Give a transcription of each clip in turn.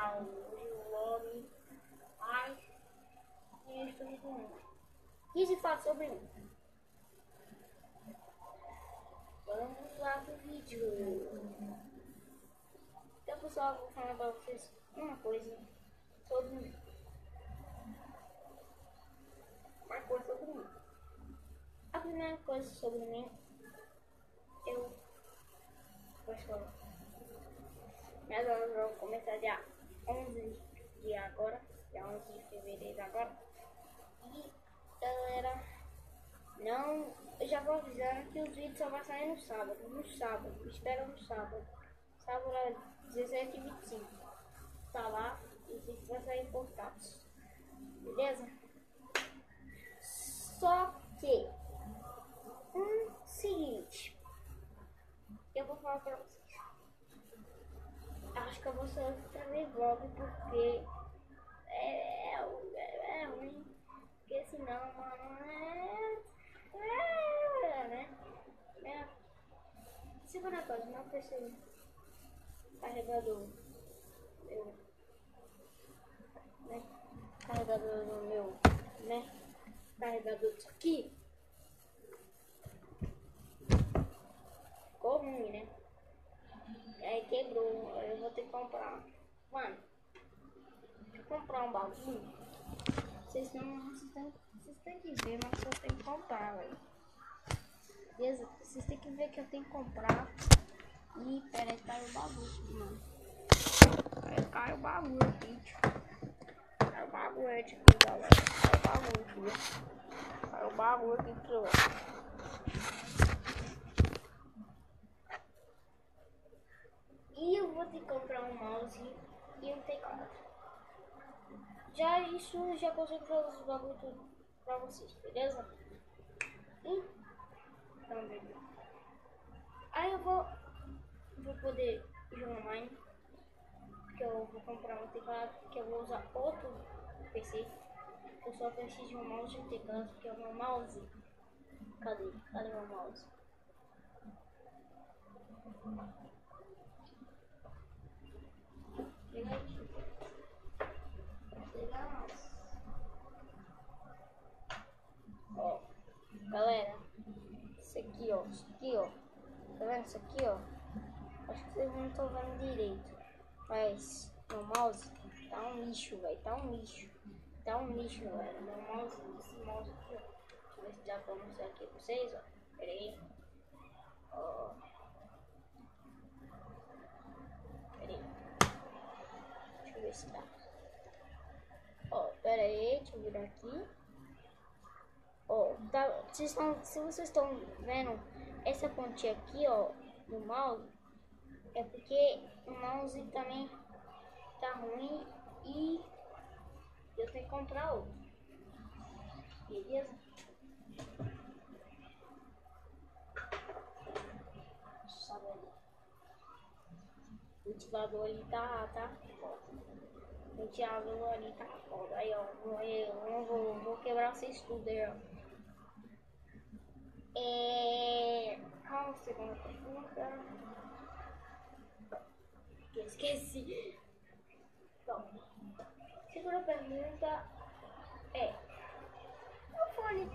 começar o vlog. Ai, eu estou muito ruim. 15 fatos sobre mim. Vamos lá pro vídeo. Então, pessoal, eu vou falar pra vocês uma coisa sobre mim. Uma coisa sobre mim. A primeira coisa sobre mim, eu vou escola. Minhas aulas vão começar dia 11 de agora, dia 11 de fevereiro agora. E galera, não, eu já vou avisando que os vídeos só vão sair no sábado, espera no sábado. Sábado é 17h25. Tá lá e os vídeos vão sair importados. Beleza? Só que seguinte, eu vou falar pra vocês. Acho que eu vou só trazer vlog porque é ruim. Porque senão, mano, né? Segunda coisa, não precisa carregador né? Carregador no meu, né? Carregador disso aqui ficou ruim, né? Aí quebrou, aí eu vou ter que comprar. Mano, vou comprar um bagulho. Vocês têm que ver, mas eu tenho que comprar, velho. Beleza? Vocês têm que ver que eu tenho que comprar. E peraí, caiu o bagulho, mano. Caiu o bagulho aqui, tio. Caiu o bagulho aqui, galera. Caiu o bagulho aqui. Caiu o bagulho aqui, tio. E eu vou ter que comprar um mouse e um teclado. Já isso, já consigo fazer os bagulho tudo pra vocês, beleza? Então, beleza. Aí eu vou poder jogar online. Porque eu vou comprar um teclado, porque eu vou usar outro PC. Eu só preciso de um mouse e um teclado, porque o meu mouse... Cadê meu mouse? Ó, galera, isso aqui, ó, tá vendo isso aqui, ó? Acho que vocês não estão vendo direito, mas meu mouse tá um lixo, velho, tá um lixo, galera. Meu mouse, esse mouse aqui, ó, deixa eu ver se dá pra mostrar aqui pra vocês, ó, pera aí, ó, pera aí, deixa eu ver se dá, ó, pera aí, deixa eu virar aqui. Ó, tá, se vocês estão vendo essa pontinha aqui, ó, no mouse, é porque o mouse também tá ruim e eu tenho que comprar outro. Beleza? Sabe ali. O ventilador ali tá foda. O ventilador ali tá foda. Aí, ó, eu vou quebrar vocês tudo aí, ó. Qual a segunda pergunta? Que eu esqueci. Bom, segunda pergunta é: meu fone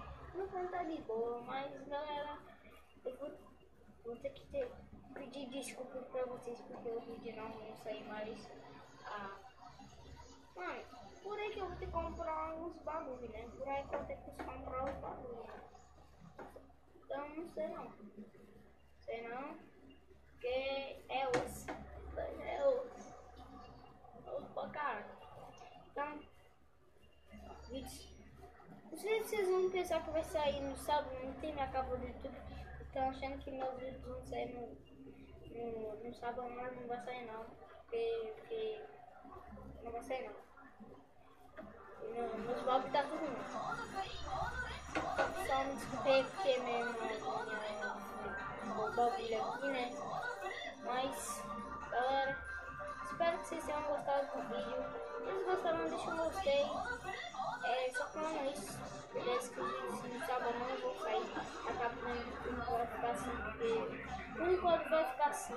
tá de boa, mas galera, eu vou ter que pedir desculpa pra vocês porque o vídeo não vai sair mais. Mano, por aí que eu vou ter que comprar uns bagulho, né? Por aí que eu vou ter que comprar os bagulho, né? Então, não sei não. Porque é osso pra caralho. Então, vídeos. Não sei se vocês vão pensar que vai sair no sábado, não tem minha capa do YouTube. Estão achando que meus vídeos vão sair no sábado, mas não vai sair não. Porque não vai sair não. Meus vlogs tá tudo ruim. Só me desculpei porque mesmo o bagulho aqui, né? Mas, galera, espero que vocês tenham gostado do vídeo. Se vocês gostaram, deixa um gostei. Só falando isso, beleza? Que se no sábado não vou sair, acabando não vai ficar assim, porque Por enquanto vai ficar assim.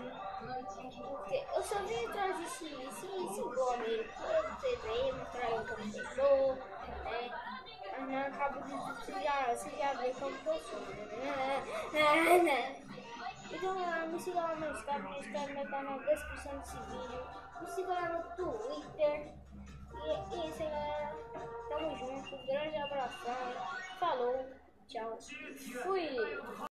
Porque eu só vim atrás desse nome. Você veio mostrar eu como eu sou. Mas não acabo de você já viu como eu sou. Então me siga lá no Instagram, tá na descrição desse vídeo. Me siga lá no Twitter. E é isso aí, galera. Tamo junto. Grande abração. Falou. Tchau. Fui.